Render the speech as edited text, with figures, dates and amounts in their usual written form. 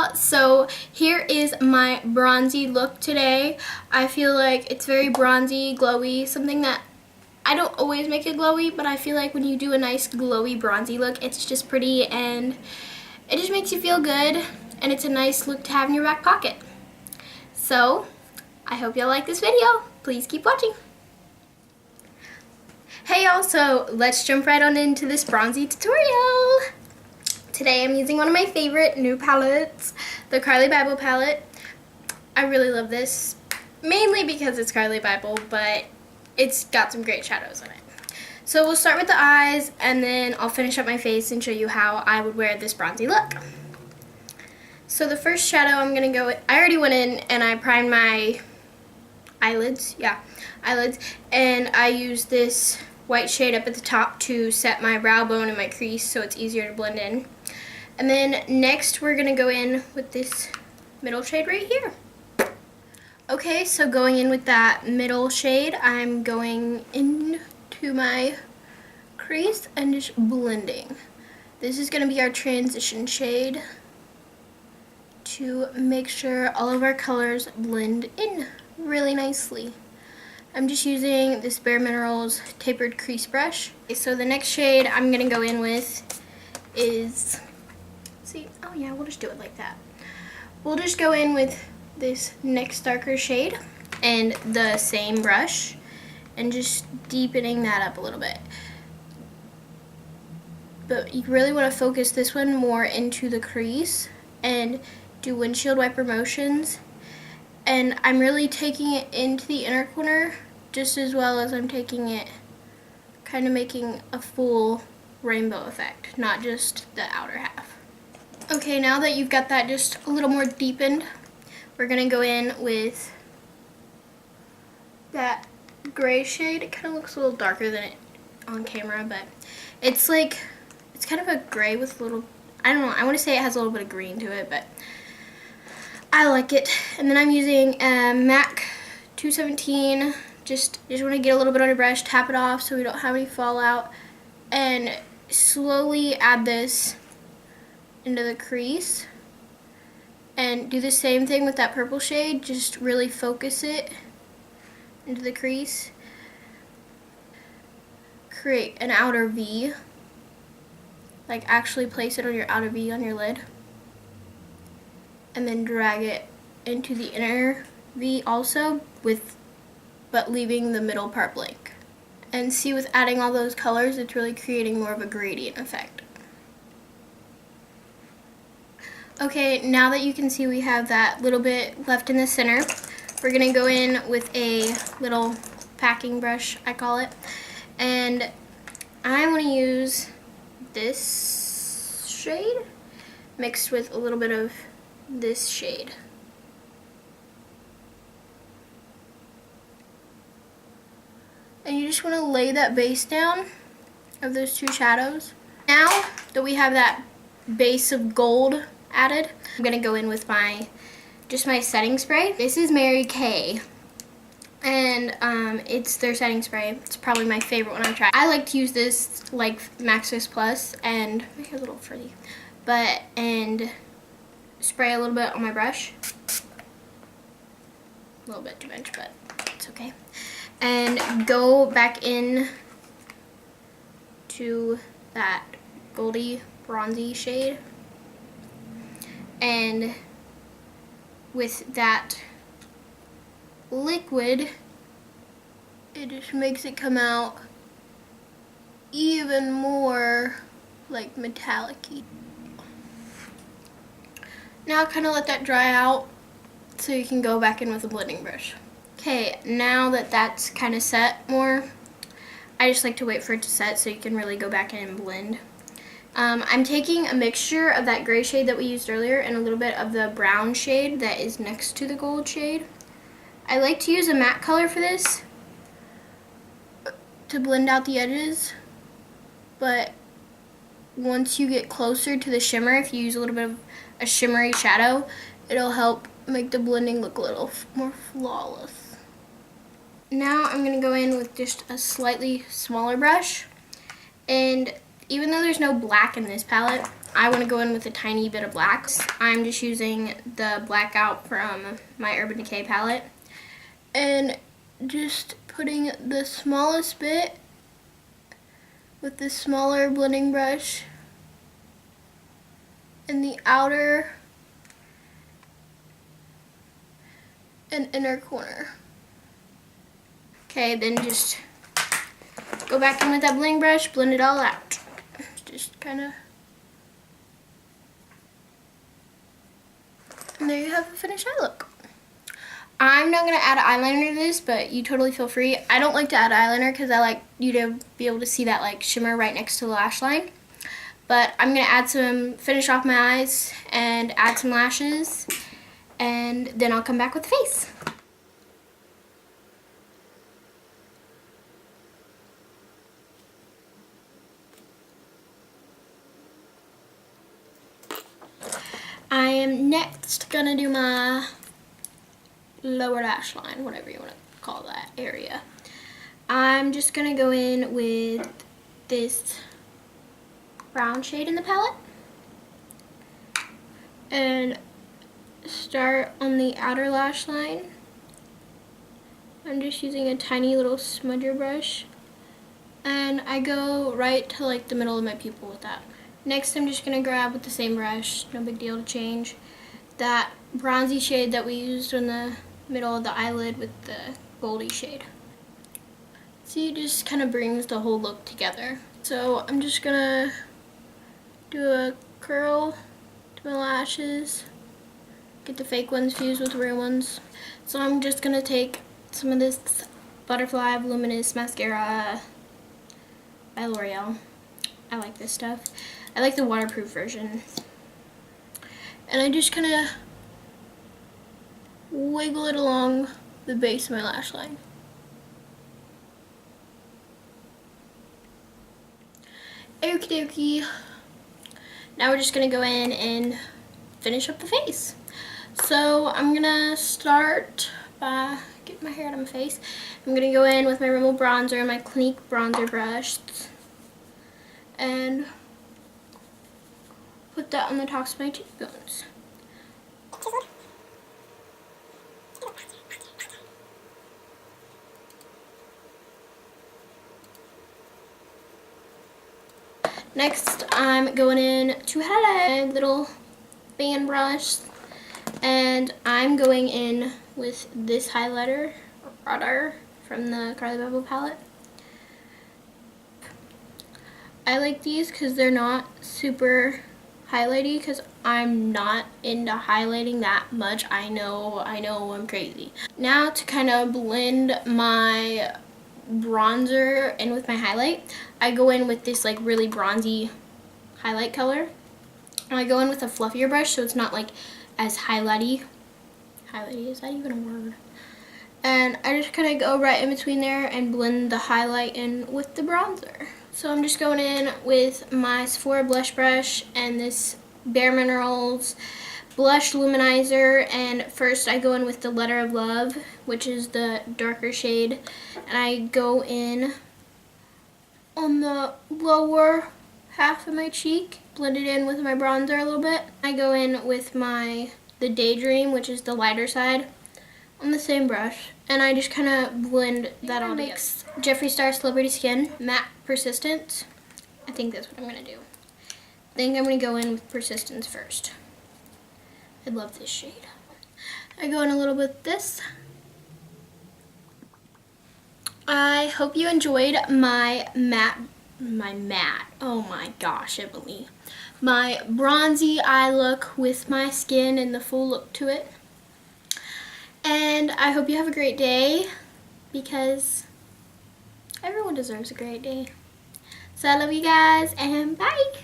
y'all, so here is my bronzy look today. I feel like it's very bronzy, glowy, something that I don't always make it glowy, but I feel like when you do a nice glowy bronzy look, it's just pretty and it just makes you feel good, and it's a nice look to have in your back pocket. So I hope y'all like this video. Please keep watching. Hey y'all, so let's jump right on into this bronzy tutorial. Today I'm using one of my favorite new palettes, the Carly Bible palette. I really love this, mainly because it's Carly Bible, but it's got some great shadows in it. So we'll start with the eyes, and then I'll finish up my face and show you how I would wear this bronzy look. So the first shadow I'm going to go with, I already went in and I primed my eyelids, and I used this white shade up at the top to set my brow bone and my crease so it's easier to blend in. And then next we're going to go in with this middle shade right here. Okay, so going in with that middle shade, I'm going into my crease and just blending. This is going to be our transition shade to make sure all of our colors blend in really nicely. I'm just using this Bare Minerals tapered crease brush. Okay, so the next shade I'm going to go in with is, oh yeah, we'll just do it like that. We'll just go in with this next darker shade and the same brush and just deepening that up a little bit. But you really want to focus this one more into the crease and do windshield wiper motions. And I'm really taking it into the inner corner just as well as I'm taking it, kind of making a full rainbow effect, not just the outer half. Okay, now that you've got that just a little more deepened, we're going to go in with that gray shade. It kind of looks a little darker than it on camera, but it's like, it's kind of a gray with a little, I don't know, I want to say it has a little bit of green to it, but I like it. And then I'm using MAC 217. Just want to get a little bit on your brush, tap it off so we don't have any fallout, and slowly add this into the crease. And do the same thing with that purple shade, just really focus it into the crease. Create an outer V, like actually place it on your outer V on your lid. And then drag it into the inner V also, but leaving the middle part blank. And see, with adding all those colors, it's really creating more of a gradient effect. Okay, now that you can see we have that little bit left in the center, we're gonna go in with a little packing brush, I call it. And I wanna use this shade mixed with a little bit of this shade. And you just want to lay that base down of those two shadows. Now that we have that base of gold added, I'm going to go in with just my setting spray. This is Mary Kay, and it's their setting spray. It's probably my favorite one I've tried. I like to use this like Maxis Plus, and my hair's a little frizzy, and spray a little bit on my brush. A little bit too much, but it's okay. And go back in to that goldy bronzy shade, and with that liquid, it just makes it come out even more like metallic-y. Now kind of let that dry out so you can go back in with a blending brush. Okay, now that that's kind of set more, I just like to wait for it to set so you can really go back in and blend. I'm taking a mixture of that gray shade that we used earlier and a little bit of the brown shade that is next to the gold shade. I like to use a matte color for this to blend out the edges, but once you get closer to the shimmer, if you use a little bit of a shimmery shadow, it'll help make the blending look a little more flawless. Now I'm going to go in with just a slightly smaller brush, and even though there's no black in this palette, I want to go in with a tiny bit of black. I'm just using the Blackout from my Urban Decay palette. And just putting the smallest bit with the smaller blending brush in the outer and inner corner. Okay, then just go back in with that blending brush, blend it all out. Just kind of. And there you have a finished eye look. I'm not going to add eyeliner to this, but you totally feel free. I don't like to add eyeliner because I like you to be able to see that like shimmer right next to the lash line. But I'm going to add some, finish off my eyes and add some lashes. And then I'll come back with the face. I am next going to do my lower lash line, whatever you want to call that area. I'm just going to go in with this brown shade in the palette and start on the outer lash line. I'm just using a tiny little smudger brush and I go right to like the middle of my pupil with that. Next I'm just going to grab with the same brush, no big deal to change, that bronzy shade that we used in the middle of the eyelid with the goldy shade. See, it just kind of brings the whole look together. So I'm just gonna do a curl to my lashes, get the fake ones fused with the real ones. So I'm just gonna take some of this Butterfly Voluminous Mascara by L'Oreal. I like this stuff. I like the waterproof version. And I just kind of wiggle it along the base of my lash line. Okie dokie. Now we're just going to go in and finish up the face. So I'm going to start by getting my hair out of my face. I'm going to go in with my Rimmel bronzer, my Clinique bronzer brush, and put that on the tops of my cheekbones. Next, I'm going in to highlight a little fan brush, and I'm going in with this highlighter from the Carly Bubble palette. I like these because they're not super highlighty because I'm not into highlighting that much. I know, I'm crazy. Now to kind of blend my bronzer in with my highlight, I go in with this like really bronzy highlight color. And I go in with a fluffier brush so it's not like as highlighty. Highlighty, is that even a word? And I just kind of go right in between there and blend the highlight in with the bronzer. So I'm just going in with my Sephora blush brush and this Bare Minerals blush luminizer, and first I go in with the Letter of Love, which is the darker shade, and I go in on the lower half of my cheek, blend it in with my bronzer a little bit. I go in with the Daydream, which is the lighter side, on the same brush, and I just kind of blend that all together. Jeffree Star Celebrity Skin Matte Persistence. I think that's what I'm going to do. I think I'm going to go in with Persistence first. I love this shade. I go in a little bit with this. I hope you enjoyed my matte, oh my gosh, Emily. My bronzy eye look with my skin and the full look to it. And I hope you have a great day, because everyone deserves a great day. So I love you guys, and bye!